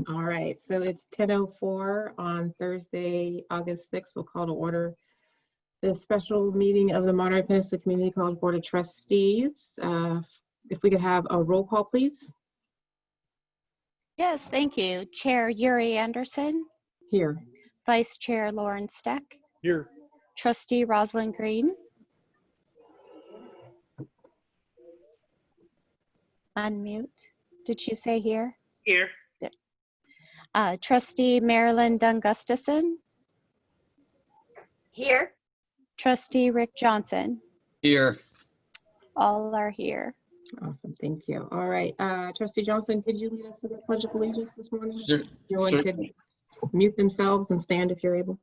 All right, so it's 10:04 on Thursday, August 6th. We'll call to order the special meeting of the Monterey Peninsula Community College Board of Trustees. If we could have a roll call, please. Yes, thank you. Chair Yuri Anderson, Here. Vice Chair Lauren Steck, Here. Trustee Rosalind Green, unmute. Did she say here? Here. Trustee Marilyn Dunn Gustafson, Here. Trustee Rick Johnson. Here. All are here. Awesome, thank you. All right, Trustee Johnson, could you lead us to the Pledge of Allegiance this morning? Sir, Everyone could mute themselves and stand if you're able.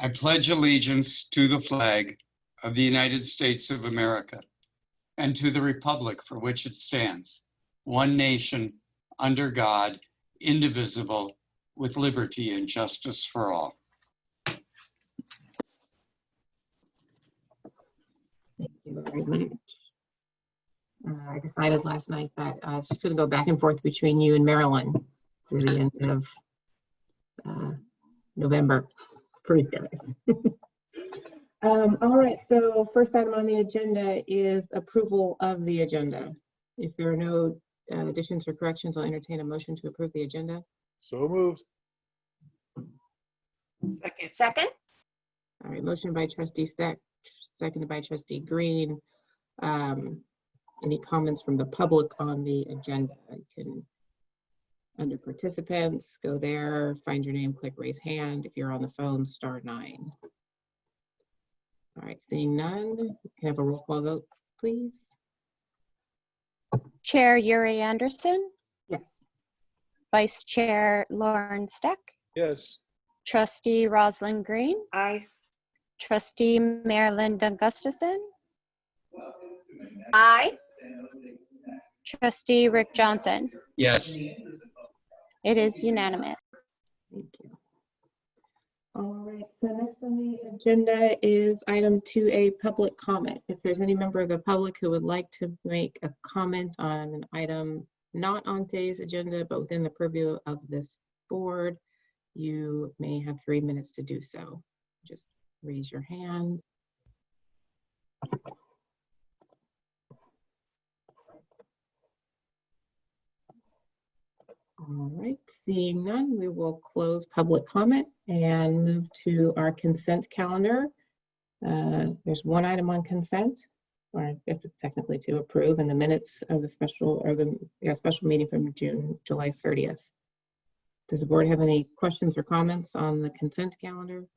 I pledge allegiance to the flag of the United States of America and to the republic for which it stands, one nation, under God, indivisible, with liberty and justice for all. Thank you very much. I decided last night that it's just going to go back and forth between you and Marilyn through the end of November. For you guys. All right, so first item on the agenda is approval of the agenda. If there are no additions or corrections, I'll entertain a motion to approve the agenda. So moved. Second. All right, motion by Trustee Steck, seconded by Trustee Green. Any comments from the public on the agenda? You can, under participants, go there, find your name, click raise hand. If you're on the phone, star 9. All right, seeing none, can I have a roll call vote, please? Chair Yuri Anderson, Yes. Vice Chair Lauren Steck, Yes. Trustee Rosalind Green, Aye. Trustee Marilyn Dunn Gustafson, Aye. Trustee Rick Johnson. Yes. It is unanimous. Thank you. All right, so next on the agenda is item 2A, public comment. If there's any member of the public who would like to make a comment on an item not on today's agenda, but within the purview of this board, you may have 3 minutes to do so. Just raise your hand. All right, seeing none, we will close public comment and move to our consent calendar. There's one item on consent, or I guess it's technically to approve, in the minutes of the special meeting from July 30th. Does the board have any questions or comments on the consent calendar?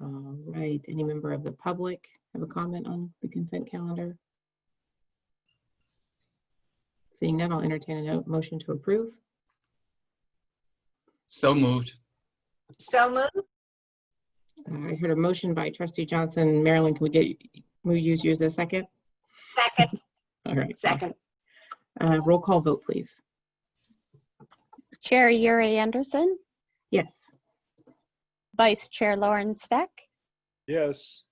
All right, any member of the public have a comment on the consent calendar? Seeing none, I'll entertain a motion to approve. So moved. So moved. I heard a motion by Trustee Johnson. Marilyn, can we use you as a second? Second. All right. Second. Roll call vote, please. Chair Yuri Anderson, Yes. Vice Chair Lauren Steck, Yes.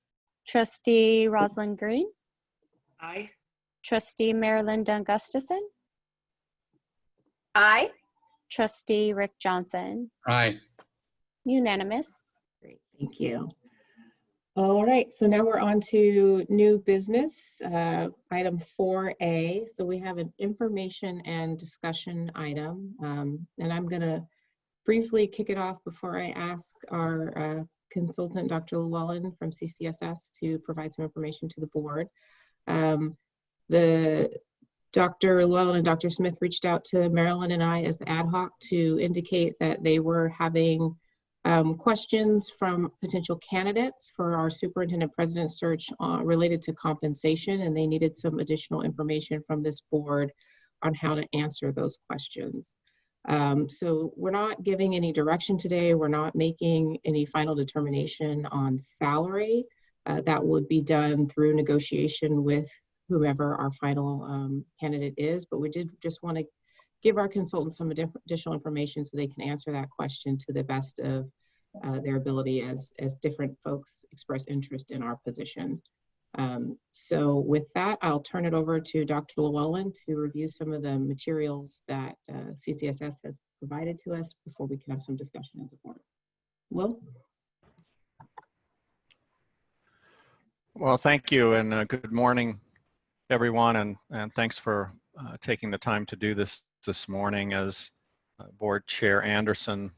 Trustee Rosalind Green, Aye. Trustee Marilyn Dunn Gustafson, Aye. Trustee Rick Johnson. Aye. Unanimous. Great, thank you. All right, so now we're on to new business, item 4A. So we have an information and discussion item, and I'm going to briefly kick it off before I ask our consultant, Dr. Llewellyn from CCSS, to provide some information to the board. Dr. Llewellyn and Dr. Smith reached out to Marilyn and I as the ad hoc to indicate that they were having questions from potential candidates for our superintendent president search related to compensation, and they needed some additional information from this board on how to answer those questions. So we're not giving any direction today. We're not making any final determination on salary. That would be done through negotiation with whomever our final candidate is, but we did just want to give our consultants some additional information so they can answer that question to the best of their ability as different folks express interest in our position. So with that, I'll turn it over to Dr. Llewellyn to review some of the materials that CCSS has provided to us before we can have some discussion as a board. Will? Well, thank you, and good morning, everyone, and thanks for taking the time to do this morning. As Board Chair Anderson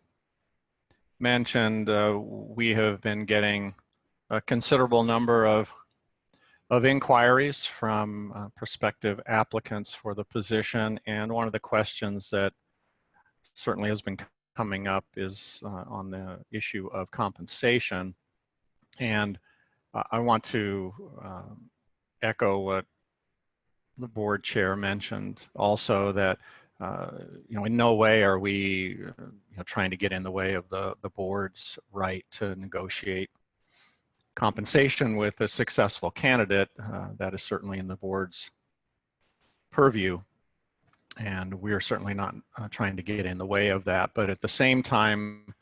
mentioned, we have been getting a considerable number of inquiries from prospective applicants for the position, and one of the questions that certainly has been coming up is on the issue of compensation. And I want to echo what the board chair mentioned also, that in no way are we trying to get in the way of the board's right to negotiate compensation with a successful candidate. That is certainly in the board's purview, and we're certainly not trying to get in the way of that. But at the same time,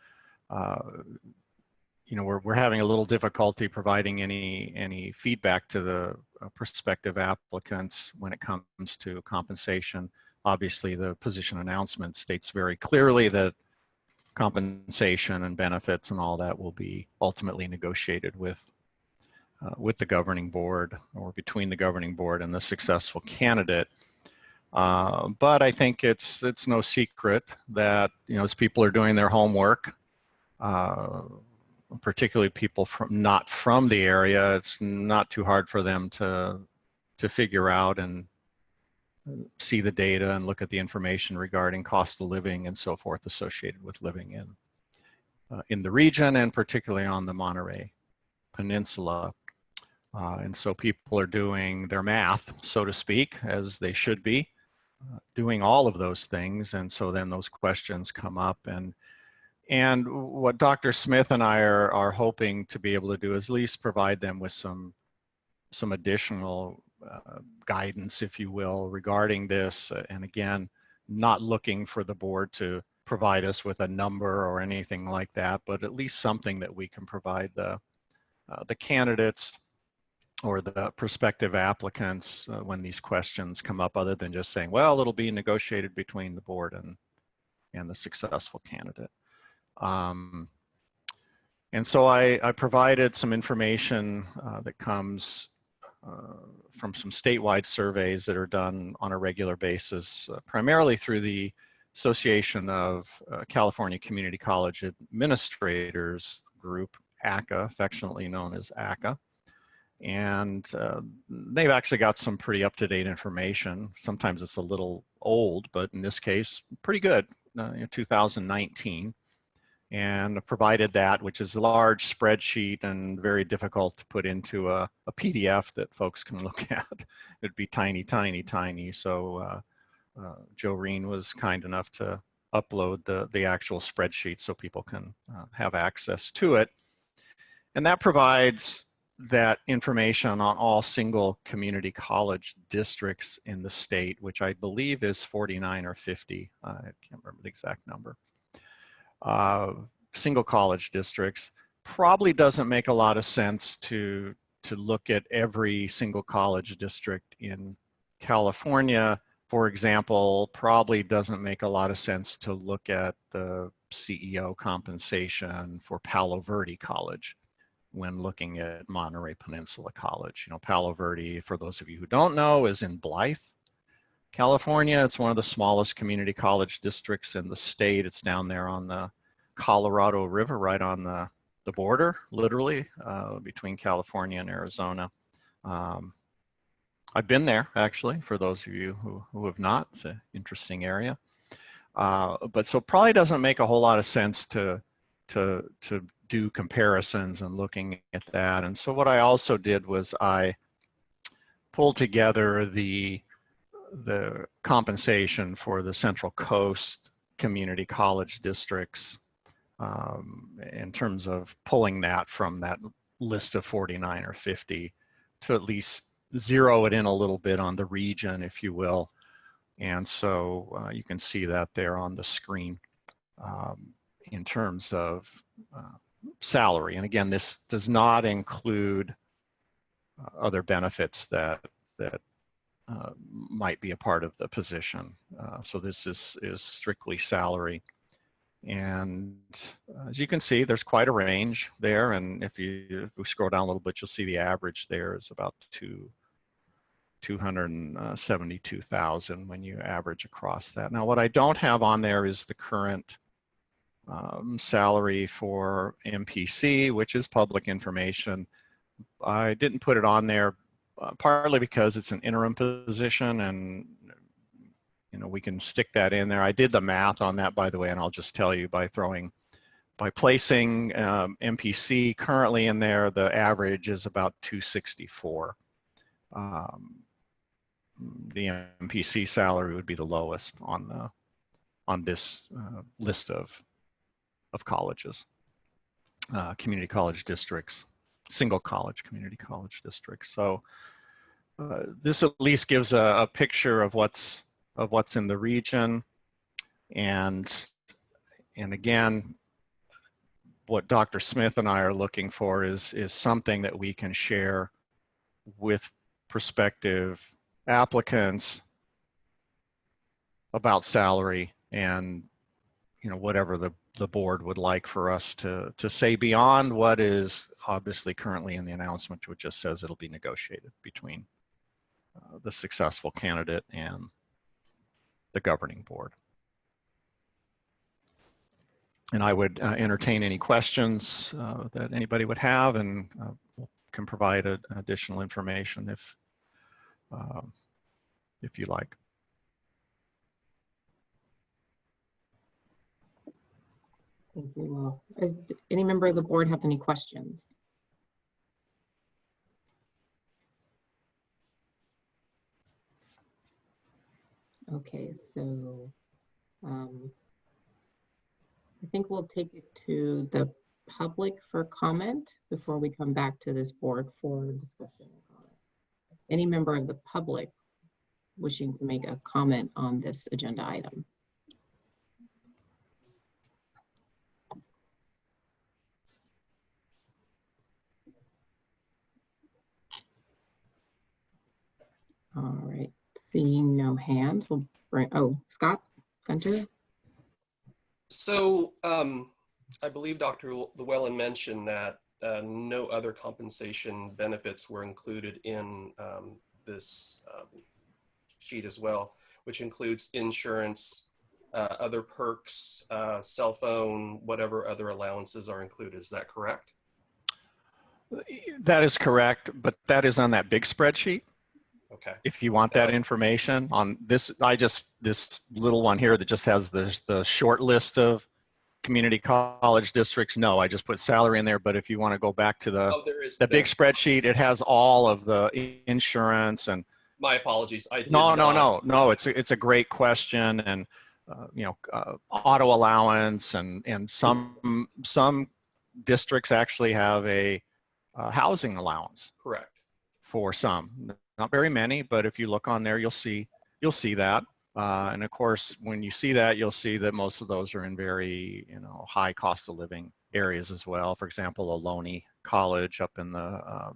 we're having a little difficulty providing any feedback to the prospective applicants when it comes to compensation. Obviously, the position announcement states very clearly that compensation and benefits and all that will be ultimately negotiated with the governing board, or between the governing board and the successful candidate. But I think it's no secret that as people are doing their homework, particularly people not from the area, it's not too hard for them to figure out and see the data and look at the information regarding cost of living and so forth associated with living in the region, and particularly on the Monterey Peninsula. And so people are doing their math, so to speak, as they should be, doing all of those things. And so then those questions come up, and what Dr. Smith and I are hoping to be able to do is at least provide them with some additional guidance, if you will, regarding this. And again, not looking for the board to provide us with a number or anything like that, but at least something that we can provide the candidates or the prospective applicants when these questions come up, other than just saying, well, it'll be negotiated between the board and the successful candidate. And so I provided some information that comes from some statewide surveys that are done on a regular basis, primarily through the Association of California Community College Administrators Group, ACA, affectionately known as ACA. And they've actually got some pretty up-to-date information. Sometimes it's a little old, but in this case, pretty good, 2019. And provided that, which is a large spreadsheet and very difficult to put into a PDF that folks can look at. It'd be tiny, tiny, tiny. So Joe Reen was kind enough to upload the actual spreadsheet so people can have access to it. And that provides that information on all single community college districts in the state, which I believe is 49 or 50. I can't remember the exact number. Single college districts. Probably doesn't make a lot of sense to look at every single college district in California. For example, probably doesn't make a lot of sense to look at the CEO compensation for Palo Verde College when looking at Monterey Peninsula College. Palo Verde, for those of you who don't know, is in Blythe, California. It's one of the smallest community college districts in the state. It's down there on the Colorado River, right on the border, literally, between California and Arizona. I've been there, actually, for those of you who have not. It's an interesting area. But so probably doesn't make a whole lot of sense to do comparisons and looking at that. And so what I also did was I pulled together the compensation for the Central Coast community college districts in terms of pulling that from that list of 49 or 50 to at least zero it in a little bit on the region, if you will. And so you can see that there on the screen in terms of salary. And again, this does not include other benefits that might be a part of the position. So this is strictly salary. And as you can see, there's quite a range there. And if we scroll down a little bit, you'll see the average there is about 272,000 when you average across that. Now, what I don't have on there is the current salary for MPC, which is public information. I didn't put it on there partly because it's an interim position, and we can stick that in there. I did the math on that, by the way, and I'll just tell you by placing MPC currently in there, the average is about 264. The MPC salary would be the lowest on this list of colleges, community college districts, single college community college districts. So this at least gives a picture of what's in the region, and again, what Dr. Smith and I are looking for is something that we can share with prospective applicants about salary, and whatever the board would like for us to say beyond what is obviously currently in the announcement, which just says it'll be negotiated between the successful candidate and the governing board. And I would entertain any questions that anybody would have, and can provide additional information if you like. Thank you. Well, does any member of the board have any questions? Okay, so I think we'll take it to the public for comment before we come back to this board for discussion and comment. Any member of the public wishing to make a comment on this agenda item? All right, seeing no hands, we'll bring, Scott Gunter. So I believe Dr. Llewellyn mentioned that no other compensation benefits were included in this sheet as well, which includes insurance, other perks, cell phone, whatever other allowances are included. Is that correct? That is correct, but that is on that big spreadsheet. Okay. If you want that information on this, this little one here that just has the short list of community college districts. No, I just put salary in there. But if you want to go back to the big spreadsheet, it has all of the insurance and. My apologies. No. It's a great question, and auto allowance and some districts actually have a housing allowance. Correct. For some, not very many, but if you look on there, you'll see that. And of course, when you see that, you'll see that most of those are in very high cost of living areas as well. For example, Ohlone College up in the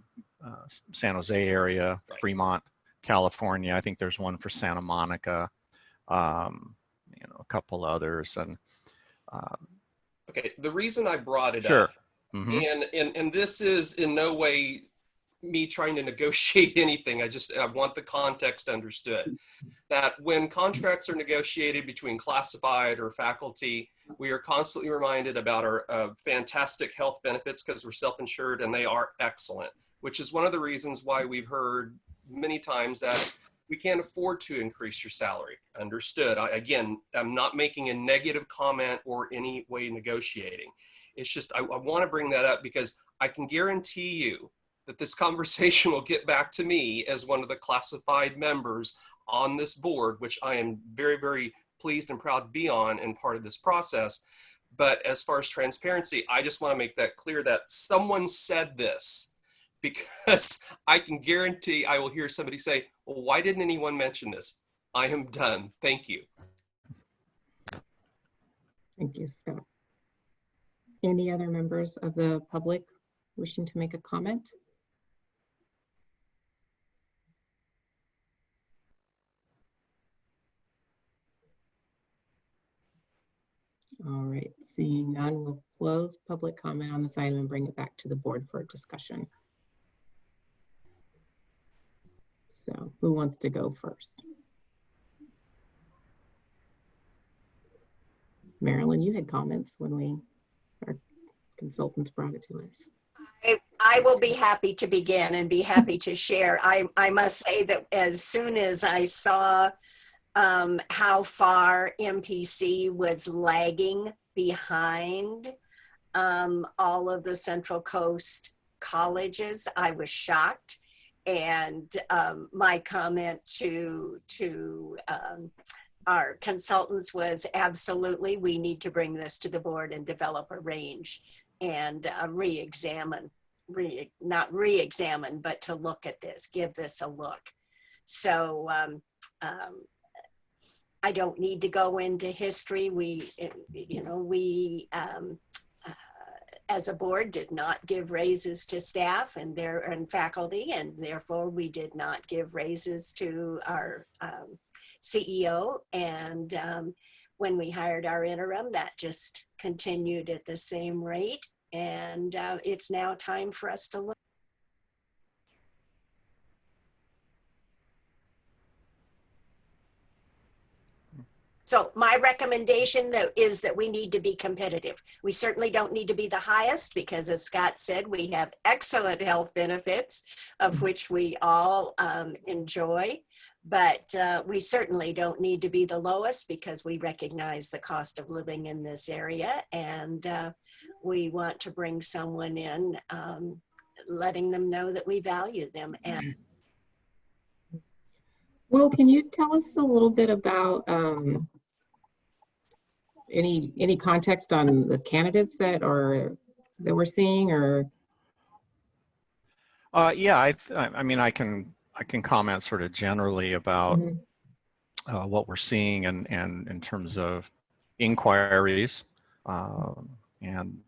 San Jose area, right. Fremont, California. I think there's one for Santa Monica, a couple others. And okay, the reason I brought it sure. up, and this is in no way me trying to negotiate anything. I want the context understood. That when contracts are negotiated between classified or faculty, we are constantly reminded about our fantastic health benefits because we're self-insured, and they are excellent, which is one of the reasons why we've heard many times that we can't afford to increase your salary. Understood. Again, I'm not making a negative comment or any way negotiating. It's just, I want to bring that up because I can guarantee you that this conversation will get back to me as one of the classified members on this board, which I am very, very pleased and proud to be on and part of this process. But as far as transparency, I just want to make that clear that someone said this, because I can guarantee I will hear somebody say, well, why didn't anyone mention this? I am done. Thank you. Thank you, Scott. Any other members of the public wishing to make a comment? All right, seeing none, we'll close public comment on this item and bring it back to the board for discussion. So who wants to go first? Marilyn, you had comments when our consultants brought it to us. I will be happy to begin and be happy to share. I must say that as soon as I saw how far MPC was lagging behind all of the Central Coast colleges, I was shocked. And my comment to our consultants was absolutely, we need to bring this to the board and develop a range and re-examine, not re-examine, but to look at this, give this a look. So I don't need to go into history. We as a board did not give raises to staff and faculty, and therefore we did not give raises to our CEO. And when we hired our interim, that just continued at the same rate. And it's now time for us to look. So my recommendation though is that we need to be competitive. We certainly don't need to be the highest because, as Scott said, we have excellent health benefits of which we all enjoy, but we certainly don't need to be the lowest because we recognize the cost of living in this area, and we want to bring someone in, letting them know that we value them. And Will, can you tell us a little bit about any context on the candidates that we're seeing, or? Yeah, I mean, I can comment sort of generally about what we're seeing and in terms of inquiries, and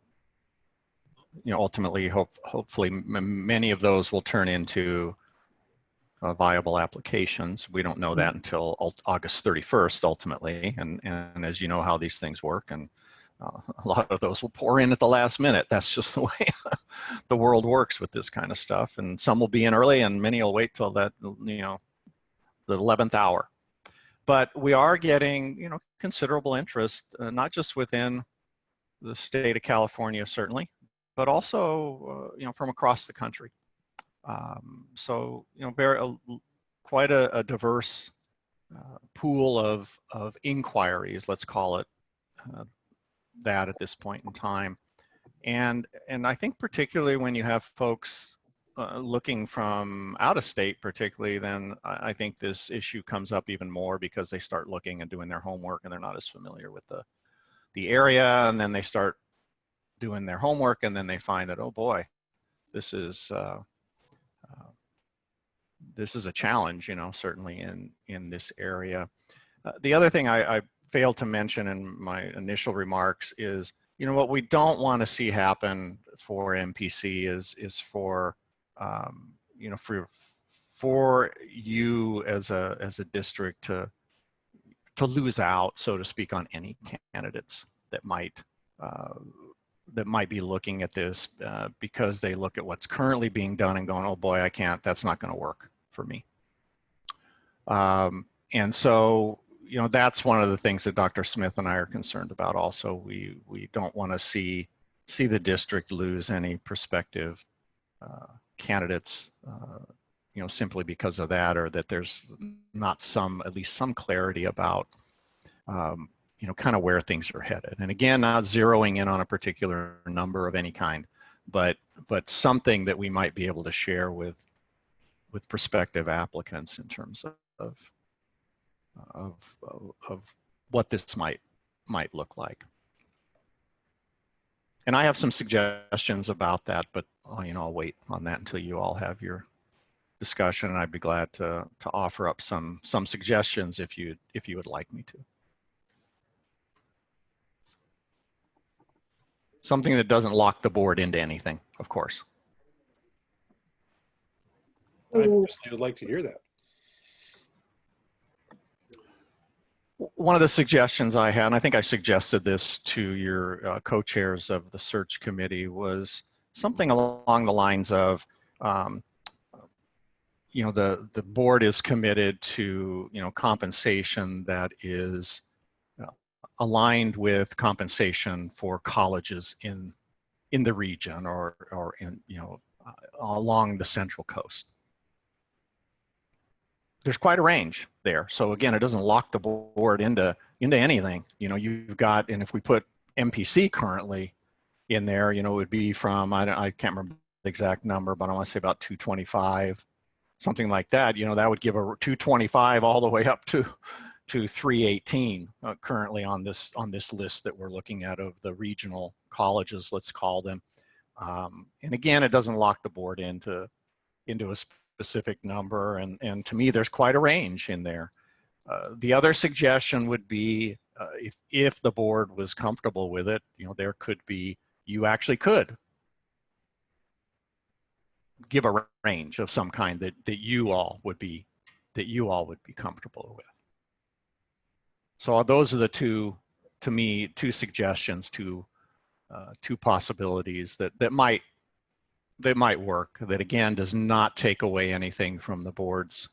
ultimately, hopefully, many of those will turn into viable applications. We don't know that until August 31st, ultimately, and as you know how these things work, and a lot of those will pour in at the last minute. That's just the way the world works with this kind of stuff, and some will be in early and many will wait till that, the 11th hour. But we are getting, considerable interest, not just within the state of California, certainly, but also, from across the country. So, quite a diverse pool of inquiries, let's call it that at this point in time. And I think particularly when you have folks looking from out of state particularly, then I think this issue comes up even more because they start looking and doing their homework and they're not as familiar with the area, and then they start doing their homework and then they find that, oh boy, this is a challenge, certainly in this area. The other thing I failed to mention in my initial remarks is, what we don't want to see happen for MPC is for, for you as a district to lose out, so to speak, on any candidates that might be looking at this because they look at what's currently being done and going, oh boy, I can't, that's not going to work for me. And so, that's one of the things that Dr. Smith and I are concerned about also. We don't want to see the district lose any prospective candidates, simply because of that, or that there's not at least some clarity about, kind of where things are headed. And again, not zeroing in on a particular number of any kind, but something that we might be able to share with prospective applicants in terms of what this might look like. And I have some suggestions about that, but I'll wait on that until you all have your discussion, and I'd be glad to offer up some suggestions if you would like me to. Something that doesn't lock the board into anything, of course. I personally would like to hear that. one of the suggestions I had, and I think I suggested this to your co-chairs of the search committee, was something along the lines of, you know, the board is committed to, you know, compensation that is aligned with compensation for colleges in the region or in, you know, along the Central Coast. There's quite a range there. So again, it doesn't lock the board into anything. You know, you've got, and if we put MPC currently in there, you know, it would be from, I can't remember the exact number, but I want to say about 225, something like that. You know, that would give a 225 all the way up to 318 currently on this list that we're looking at of the regional colleges, let's call them. And again, it doesn't lock the board into a specific number, and to me, there's quite a range in there. The other suggestion would be, if the board was comfortable with it, you know, there could be, you actually could give a range of some kind that you all would be comfortable with. So those are the two suggestions, two possibilities that might work, that again does not take away anything from the board's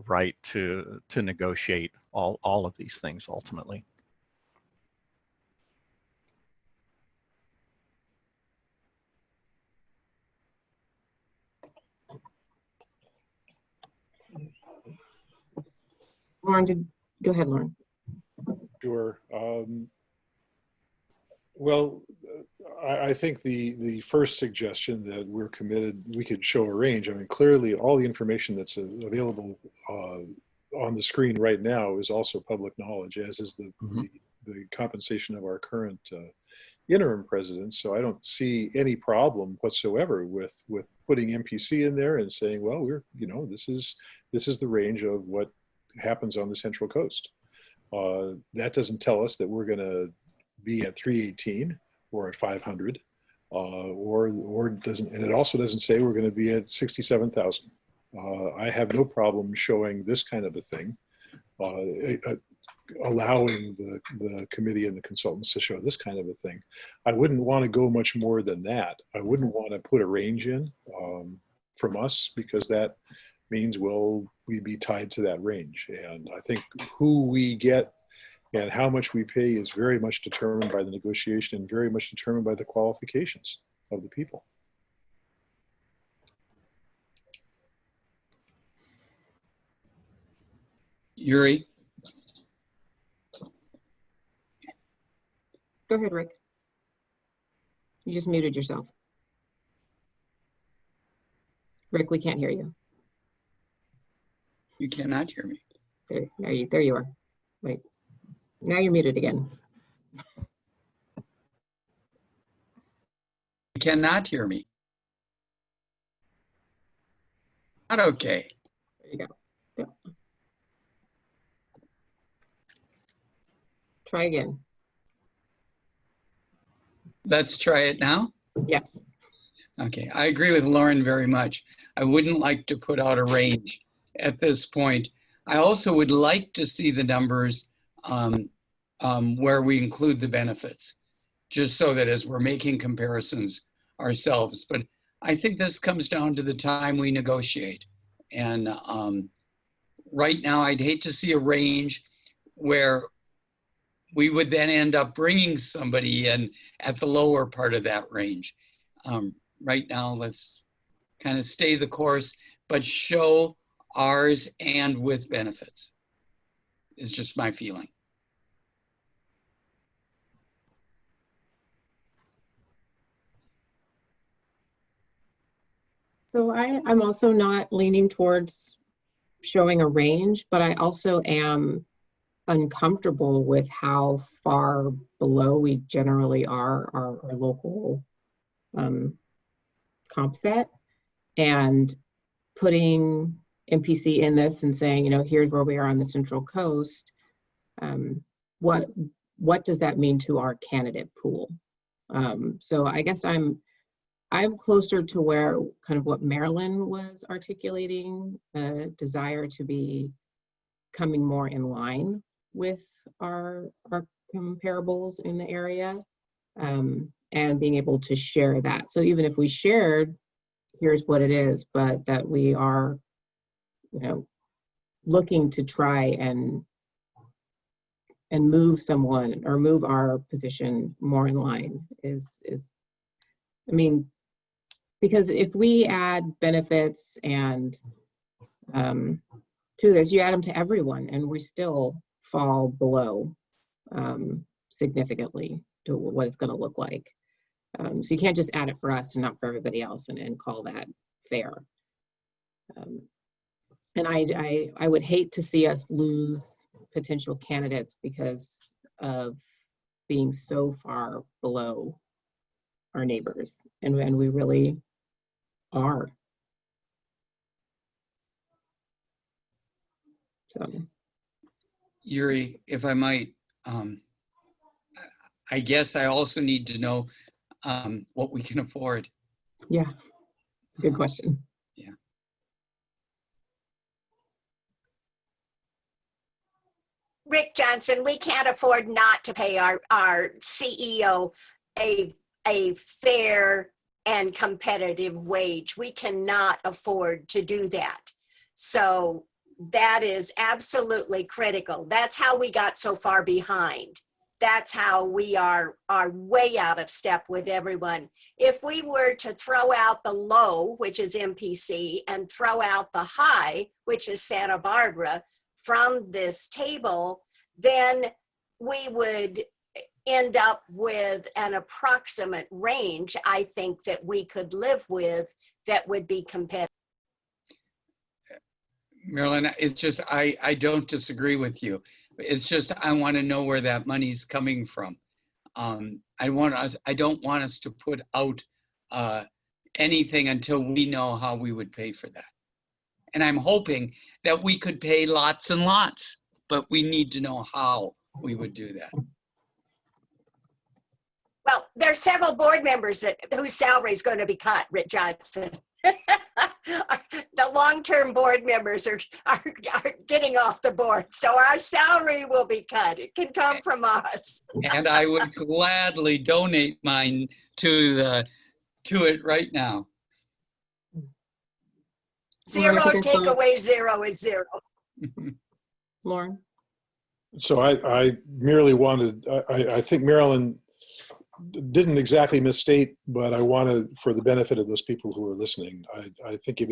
right to negotiate all of these things ultimately. Lauren, go ahead, Lauren. Sure. Well, I think the first suggestion that we're committed, we could show a range. I mean, clearly all the information that's available on the screen right now is also public knowledge, as is the compensation of our current interim president. So I don't see any problem whatsoever with putting MPC in there and saying, well, we're, you know, this is the range of what happens on the Central Coast. That doesn't tell us that we're going to be at 318 or at 500, or doesn't, and it also doesn't say we're going to be at 67,000. I have no problem showing this kind of a thing, allowing the committee and the consultants to show this kind of a thing. I wouldn't want to go much more than that. I wouldn't want to put a range in from us, because that means we'd be tied to that range. And I think who we get and how much we pay is very much determined by the negotiation and very much determined by the qualifications of the people. Yuri? Go ahead, Rick. You just muted yourself. Rick, we can't hear you. You cannot hear me. There you are. Wait, now you're muted again. You cannot hear me. Not okay. There you go. Yep. Try again. Let's try it now. Yes. Okay, I agree with Lauren very much. I wouldn't like to put out a range at this point. I also would like to see the numbers where we include the benefits, just so that as we're making comparisons ourselves. But I think this comes down to the time we negotiate. And right now, I'd hate to see a range where we would then end up bringing somebody in at the lower part of that range. Right now, let's kind of stay the course, but show ours and with benefits, is just my feeling. So I'm also not leaning towards showing a range, but I also am uncomfortable with how far below we generally are our local comp set, and putting MPC in this and saying, you know, here's where we are on the Central Coast. What does that mean to our candidate pool? So I guess I'm closer to where kind of what Marilyn was articulating, a desire to be coming more in line with our comparables in the area, and being able to share that. So even if we shared, here's what it is, but that we are, you know, looking to try and move someone or move our position more in line is, I mean, because if we add benefits and to this, you add them to everyone and we still fall below significantly to what it's going to look like. So you can't just add it for us and not for everybody else and call that fair. And I would hate to see us lose potential candidates because of being so far below our neighbors, and we really are. So, Yuri, if I might, I guess I also need to know what we can afford. yeah, it's a good question. Yeah. Rick Johnson, we can't afford not to pay our CEO a fair and competitive wage. We cannot afford to do that. So that is absolutely critical. That's how we got so far behind. That's how we are way out of step with everyone. If we were to throw out the low, which is MPC, and throw out the high, which is Santa Barbara, from this table, then we would end up with an approximate range, I think, that we could live with that would be competitive. Marilyn, it's just, I don't disagree with you. It's just, I want to know where that money's coming from. I don't want us to put out anything until we know how we would pay for that. And I'm hoping that we could pay lots and lots, but we need to know how we would do that. Well, there are several board members whose salary is going to be cut, Rick Johnson. The long-term board members are getting off the board, so our salary will be cut. It can come from us. And I would gladly donate mine to it right now. Zero Lauren, if you can take away zero is zero. Lauren? So I merely wanted, I think Marilyn didn't exactly misstate, but I wanted, for the benefit of those people who are listening, I think I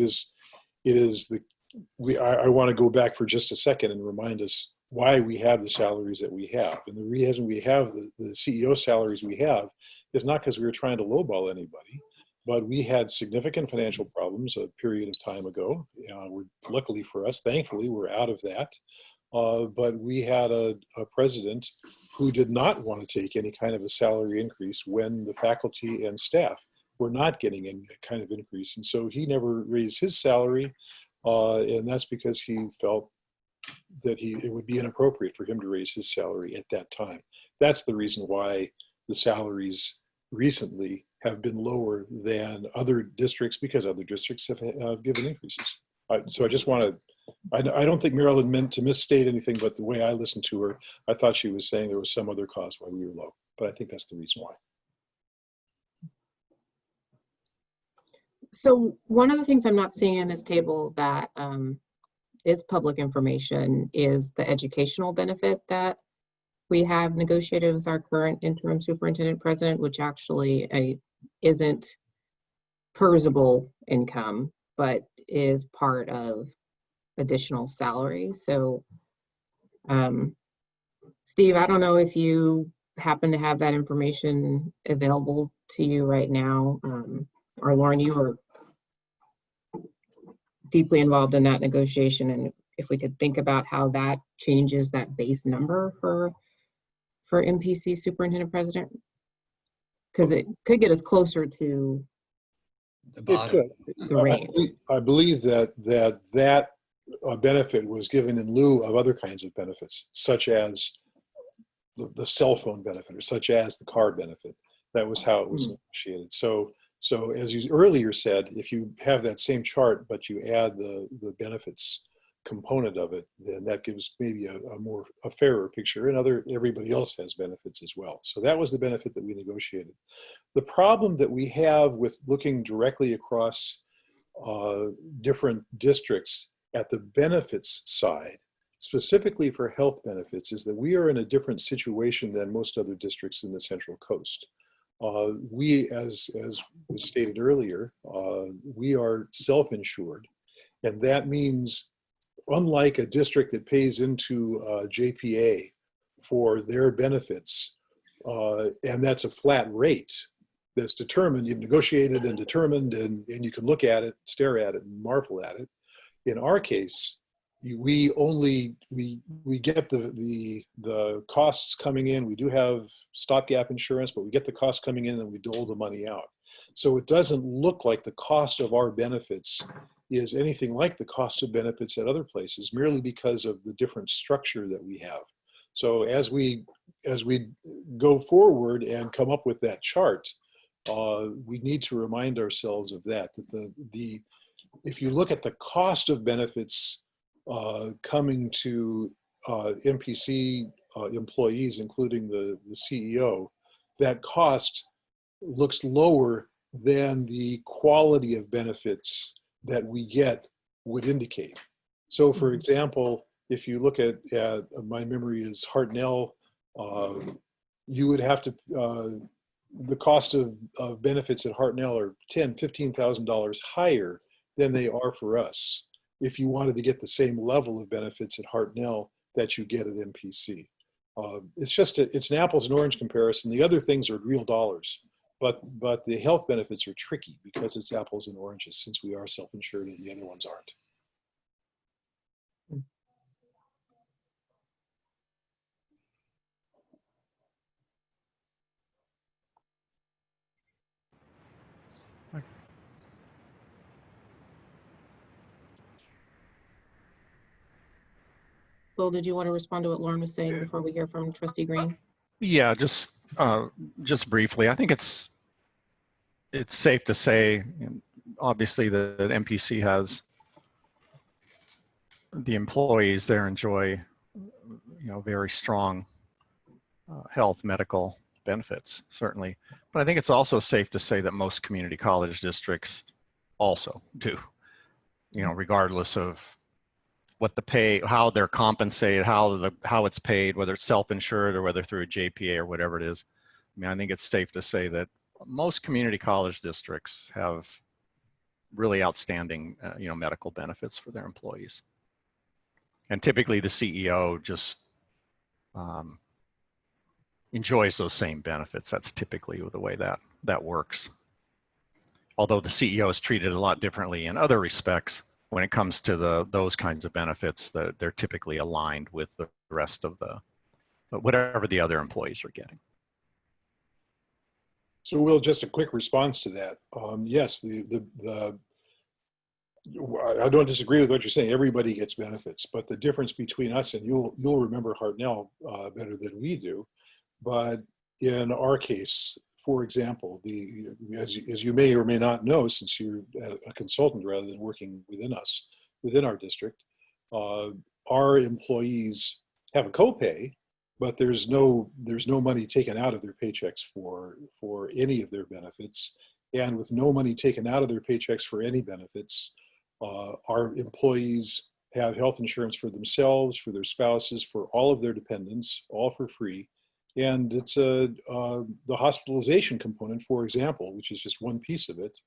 want to go back for just a second and remind us why we have the salaries that we have. And the reason we have the CEO salaries we have is not because we were trying to lowball anybody, but we had significant financial problems a period of time ago. Luckily for us, thankfully, we're out of that. But we had a president who did not want to take any kind of a salary increase when the faculty and staff were not getting any kind of increase. And so he never raised his salary. And that's because he felt that it would be inappropriate for him to raise his salary at that time. That's the reason why the salaries recently have been lower than other districts, because other districts have given increases. So I just want to, I don't think Marilyn meant to misstate anything, but the way I listened to her, I thought she was saying there was some other cause why we were low, but I think that's the reason why. So one of the things I'm not seeing in this table that is public information is the educational benefit that we have negotiated with our current interim superintendent president, which actually isn't PERSable income, but is part of additional salary. So Steve, I don't know if you happen to have that information available to you right now, or Lauren, you were deeply involved in that negotiation, and if we could think about how that changes that base number for MPC superintendent president, because it could get us closer to It could. the range. I believe that benefit was given in lieu of other kinds of benefits, such as the cell phone benefit, or such as the car benefit. That was how it was negotiated. So as you earlier said, if you have that same chart, but you add the benefits component of it, then that gives maybe a fairer picture, and everybody else has benefits as well. So that was the benefit that we negotiated. The problem that we have with looking directly across different districts at the benefits side, specifically for health benefits, is that we are in a different situation than most other districts in the Central Coast. We, as was stated earlier, we are self-insured, and that means, unlike a district that pays into JPA for their benefits, and that's a flat rate that's determined, you've negotiated and determined, and you can look at it, stare at it, and marvel at it. In our case, we get the costs coming in. We do have stopgap insurance, but we get the costs coming in and we dole the money out. So it doesn't look like the cost of our benefits is anything like the cost of benefits at other places, merely because of the different structure that we have. So as we go forward and come up with that chart, we need to remind ourselves of that if you look at the cost of benefits coming to MPC employees, including the CEO, that cost looks lower than the quality of benefits that we get would indicate. So for example, if you look at my memory is Hartnell, you would have to, the cost of benefits at Hartnell are $10,000, $15,000 higher than they are for us if you wanted to get the same level of benefits at Hartnell that you get at MPC. It's an apples and orange comparison. The other things are real dollars, but the health benefits are tricky because it's apples and oranges, since we are self-insured and the other ones aren't. Bill, did you want to respond to what Lauren was saying before we hear from Trustee Green? Yeah, just briefly, I think it's safe to say, obviously, that MPC has the employees there enjoy, very strong health, medical benefits, certainly. But I think it's also safe to say that most community college districts also do, regardless of what the pay, how they're compensated, how it's paid, whether it's self-insured or whether through a JPA or whatever it is. I mean, I think it's safe to say that most community college districts have really outstanding, medical benefits for their employees. And typically the CEO just enjoys those same benefits. That's typically the way that works. Although the CEO is treated a lot differently in other respects, when it comes to those kinds of benefits, they're typically aligned with the rest of whatever the other employees are getting. So Will, just a quick response to that. Yes, I don't disagree with what you're saying. Everybody gets benefits, but the difference between us, and you'll remember Hartnell better than we do, but in our case, for example, as you may or may not know, since you're a consultant rather than working within our district, our employees have a copay, but there's no money taken out of their paychecks for any of their benefits. And with no money taken out of their paychecks for any benefits, our employees have health insurance for themselves, for their spouses, for all of their dependents, all for free. And it's the hospitalization component, for example, which is just one piece of it.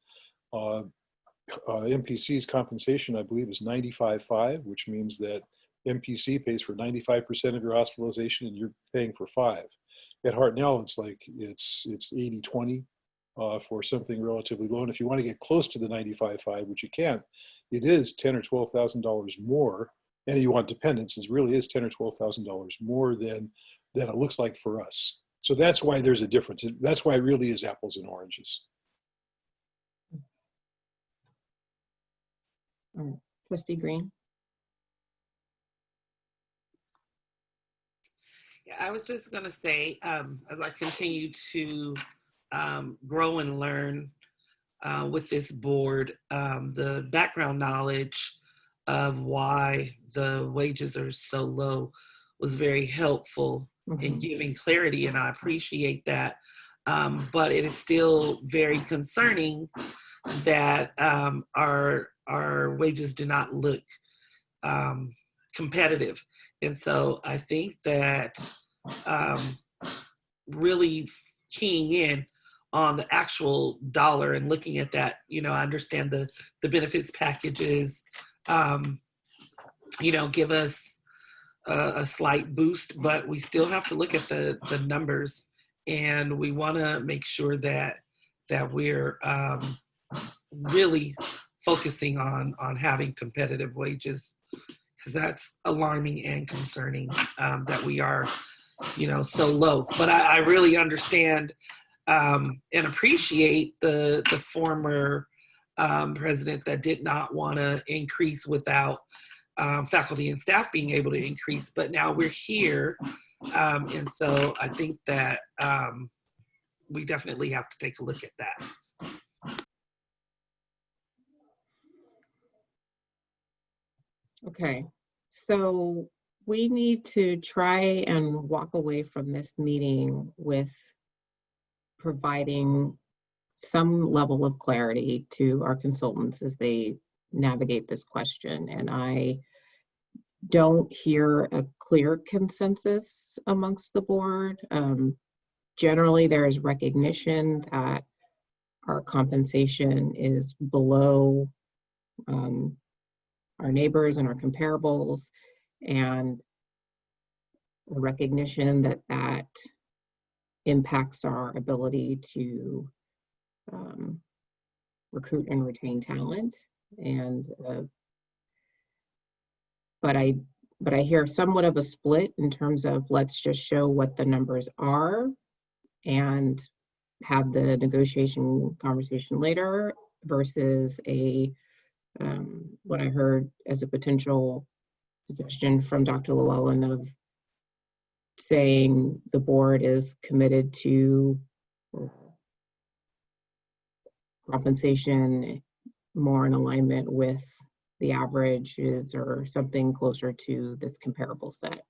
MPC's compensation, I believe, is 95.5, which means that MPC pays for 95% of your hospitalization and you're paying for 5. At Hartnell, it's 80-20 for something relatively low. And if you want to get close to the 95.5, which you can't, it is $10,000 or $12,000 more. And you want dependents, it really is $10,000 or $12,000 more than it looks like for us. So that's why there's a difference. That's why it really is apples and oranges. Trustee Green. Yeah, I was just going to say, as I continue to grow and learn with this board, the background knowledge of why the wages are so low was very helpful in giving clarity, and I appreciate that. But it is still very concerning that our wages do not look competitive. And so I think that really keying in on the actual dollar and looking at that, I understand the benefits packages, give us a slight boost, but we still have to look at the numbers, and we want to make sure that we're really focusing on having competitive wages, because that's alarming and concerning, that we are, so low. But I really understand and appreciate the former president that did not want to increase without faculty and staff being able to increase. But now we're here, and so I think that we definitely have to take a look at that. Okay, so we need to try and walk away from this meeting with providing some level of clarity to our consultants as they navigate this question. And I don't hear a clear consensus amongst the board. Generally, there is recognition that our compensation is below our neighbors and our comparables, and a recognition that that impacts our ability to recruit and retain talent. And but I hear somewhat of a split in terms of, let's just show what the numbers are and have the negotiation conversation later, versus what I heard as a potential suggestion from Dr. Llewellyn of saying the board is committed to compensation more in alignment with the averages or something closer to this comparable set.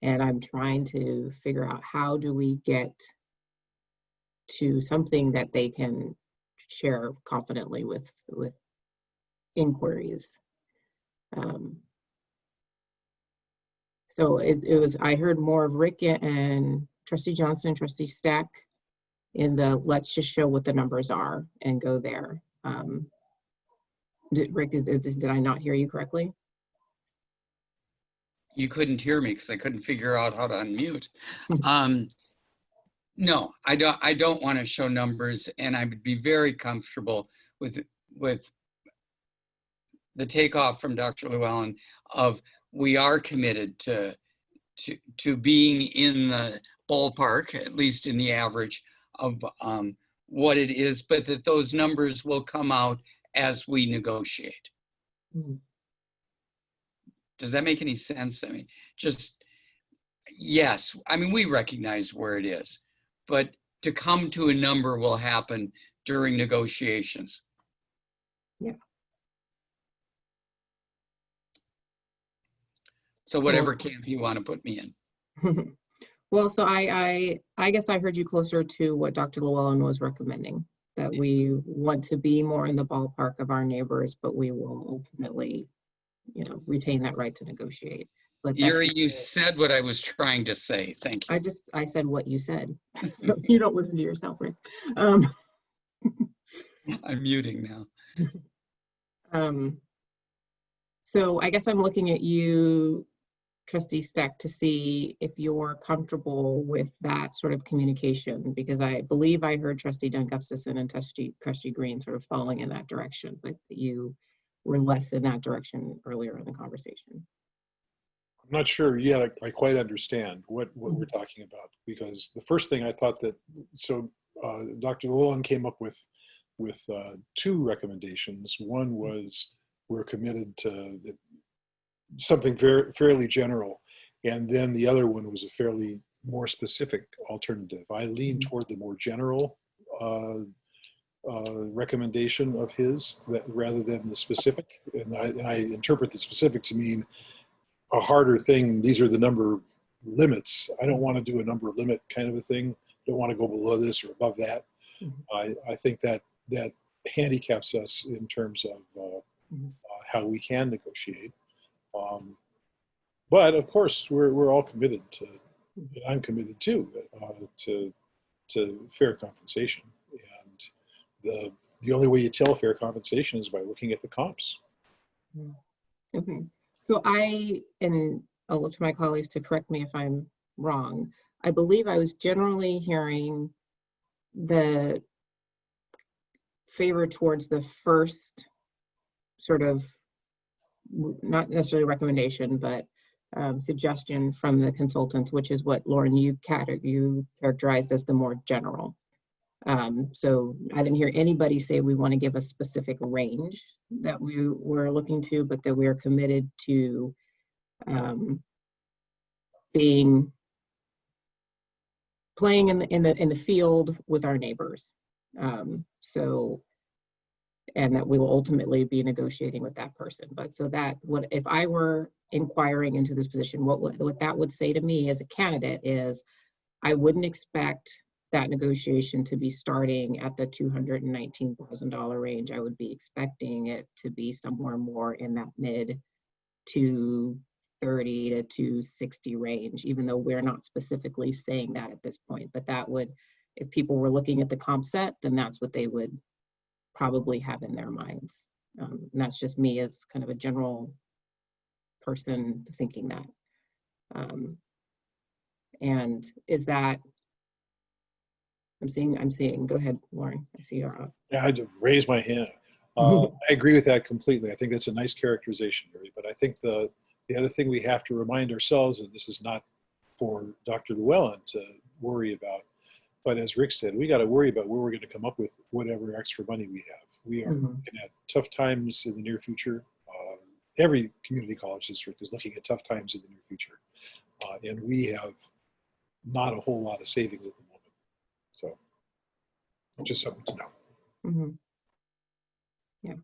And I'm trying to figure out, how do we get to something that they can share confidently with inquiries. So it was, I heard more of Rick and Trustee Johnson, Trustee Stack in the, let's just show what the numbers are and go there. Rick, did I not hear you correctly? You couldn't hear me because I couldn't figure out how to unmute. No, I don't want to show numbers, and I would be very comfortable with the takeoff from Dr. Llewellyn of, we are committed to being in the ballpark, at least in the average of what it is, but that those numbers will come out as we negotiate. Does that make any sense? I mean, just, yes, I mean, we recognize where it is, but to come to a number will happen during negotiations. Yeah. So whatever camp you want to put me in. Well, so I guess I heard you closer to what Dr. Llewellyn was recommending, that we want to be more in the ballpark of our neighbors, but we will ultimately, retain that right to negotiate. But You said what I was trying to say. Thank you. I said what you said. You don't listen to yourself, Rick. I'm muting now. So I guess I'm looking at you, Trustee Stack, to see if you're comfortable with that sort of communication, because I believe I heard Trustee Dunn-Gustafson and Trustee Green sort of falling in that direction, but you were less in that direction earlier in the conversation. I'm not sure yet I quite understand what we're talking about, because the first thing I thought that, so Dr. Llewellyn came up with two recommendations. One was, we're committed to something fairly general, and then the other one was a fairly more specific alternative. I lean toward the more general recommendation of his, that rather than the specific, and I interpret the specific to mean a harder thing. These are the number limits. I don't want to do a number limit kind of a thing. Don't want to go below this or above that. I think that handicaps us in terms of how we can negotiate. But of course, we're all committed to. I'm committed too to fair compensation, and the only way you tell fair compensation is by looking at the comps. Okay. So and I'll look to my colleagues to correct me if I'm wrong. I believe I was generally hearing the favor towards the first sort of, not necessarily recommendation, but suggestion from the consultants, which is what, Lauren, you characterized as the more general. So I didn't hear anybody say we want to give a specific range that we were looking to, but that we're committed to playing in the field with our neighbors. And that we will ultimately be negotiating with that person. But so that if I were inquiring into this position, what that would say to me as a candidate is, I wouldn't expect that negotiation to be starting at the $219,000 range. I would be expecting it to be somewhere more in that mid $230,000 to $260,000 range, even though we're not specifically saying that at this point. But that would, if people were looking at the comp set, then that's what they would probably have in their minds. And that's just me as kind of a general person thinking that. And is that, I'm seeing, go ahead, Lauren, I see you're up. Yeah, I had to raise my hand. I agree with that completely. I think that's a nice characterization, Mary, but I think the other thing we have to remind ourselves, and this is not for Dr. Llewellyn to worry about, but as Rick said, we got to worry about where we're going to come up with whatever extra money we have. We are looking at tough times in the near future. Every community college district is looking at tough times in the near future. And we have not a whole lot of savings at the moment. So just something to know. Yeah.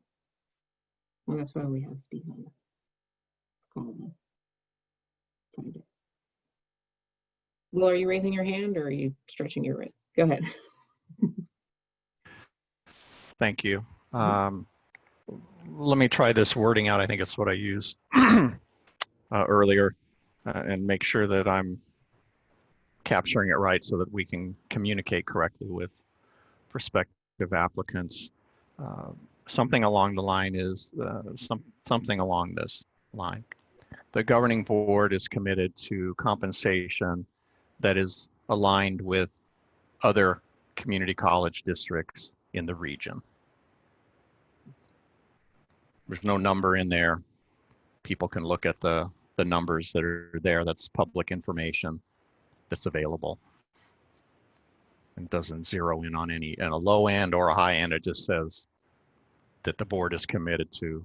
Well, that's why we have Steve on the call. Find it. Will, are you raising your hand or are you stretching your wrist? Go ahead. Thank you. Let me try this wording out. I think it's what I used earlier, and make sure that I'm capturing it right so that we can communicate correctly with prospective applicants. Something along the line is something along this line. The governing board is committed to compensation that is aligned with other community college districts in the region. There's no number in there. People can look at the numbers that are there. That's public information that's available. It doesn't zero in on any, a low end or a high end. It just says that the board is committed to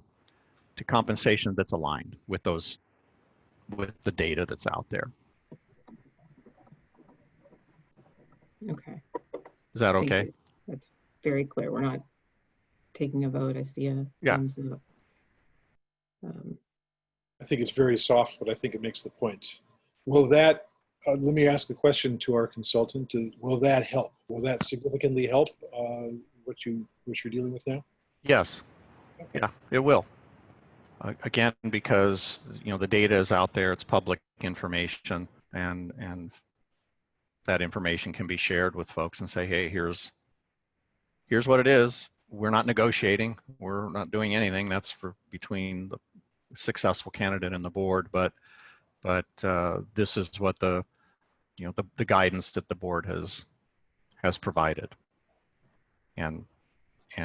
compensation that's aligned with the data that's out there. Okay. Is that Thank okay? you. That's very clear. We're not taking a vote. I see a thumbs up. I think it's very soft, but I think it makes the point. Will that, let me ask a question to our consultant. Will that help? Will that significantly help what you're dealing with now? Yes. Okay. Yeah, it will. Again, because the data is out there, it's public information, and that information can be shared with folks and say, hey, here's what it is. We're not negotiating. We're not doing anything. That's for between the successful candidate and the board. But this is what the guidance that the board has provided, and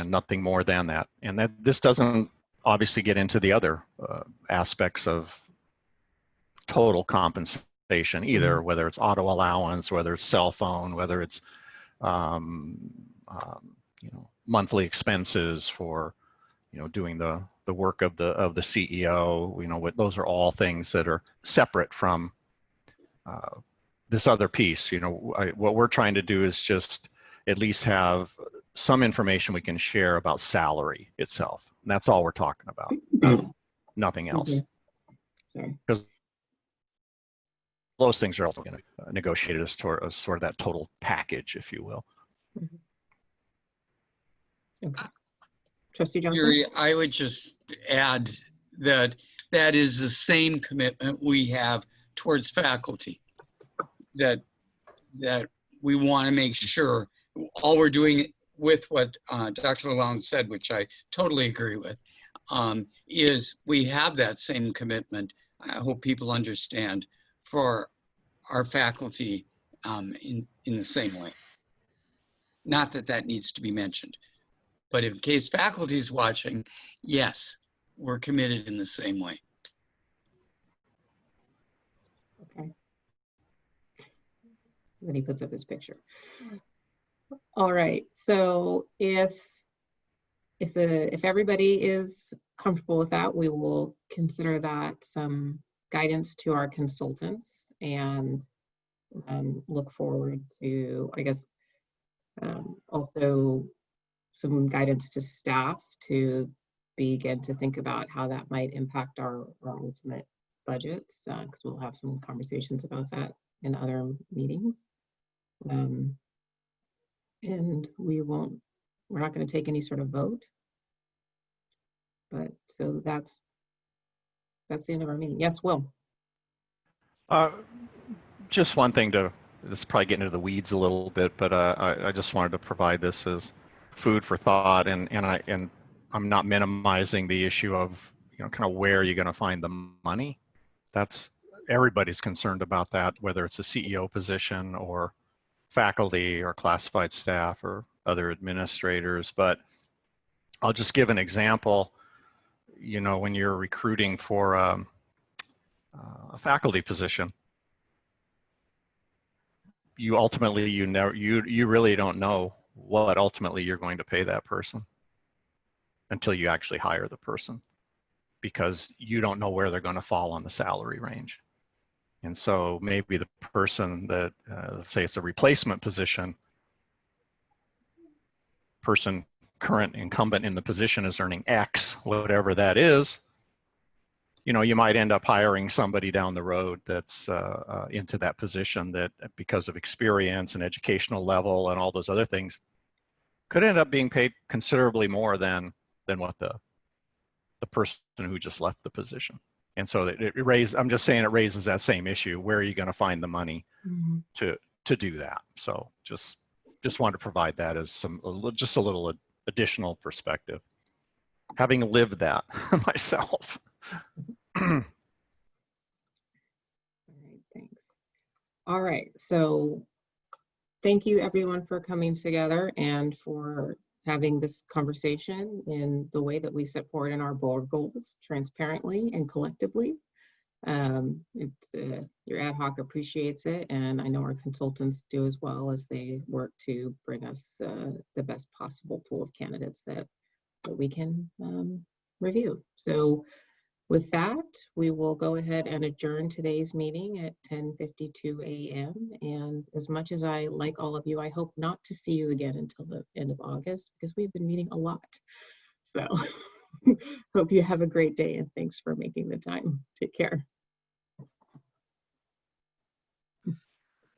nothing more than that. And that this doesn't obviously get into the other aspects of total compensation either, whether it's auto allowance, whether it's cell phone, whether it's monthly expenses for doing the work of the CEO. Those are all things that are separate from this other piece. What we're trying to do is just at least have some information we can share about salary itself. And that's all we're talking about. Nothing else. Because those things are also going to negotiated as sort of that total package, if you will. Okay. Trustee Johnson? Yuri, I would just add that that is the same commitment we have towards faculty. That we want to make sure all we're doing with what Dr. Lalonde said, which I totally agree with, is we have that same commitment. I hope people understand for our faculty in the same way. Not that that needs to be mentioned, but in case faculty is watching, yes, we're committed in the same way. Okay. Then he puts up his picture. All right, so if everybody is comfortable with that, we will consider that some guidance to our consultants and look forward to, I guess, also some guidance to staff to begin to think about how that might impact our ultimate budgets, because we'll have some conversations about that in other meetings. And we're not going to take any sort of vote. But so that's the end of our meeting. Yes, Will. Just one thing this is probably getting into the weeds a little bit, but I just wanted to provide this as food for thought, and I'm not minimizing the issue of, kind of where you're going to find the money. That's everybody's concerned about that, whether it's a CEO position or faculty or classified staff or other administrators. But I'll just give an example. When you're recruiting for a faculty position, you ultimately, you really don't know what ultimately you're going to pay that person until you actually hire the person, because you don't know where they're going to fall on the salary range. And so maybe the person that, let's say it's a replacement position, person current incumbent in the position is earning X, whatever that is, you might end up hiring somebody down the road that's into that position that, because of experience and educational level and all those other things, could end up being paid considerably more than what the person who just left the position. And so I'm just saying it raises that same issue. Where are you going to find the money to do that? So just wanted to provide that as just a little additional perspective, having lived that myself. All right, thanks. All right, so thank you everyone for coming together and for having this conversation in the way that we set forward in our board goals, transparently and collectively. Your ad hoc appreciates it, and I know our consultants do as well, as they work to bring us the best possible pool of candidates that we can review. So with that, we will go ahead and adjourn today's meeting at 10:52 a.m. And as much as I like all of you, I hope not to see you again until the end of August, because we've been meeting a lot. So hope you have a great day, and thanks for making the time. Take care.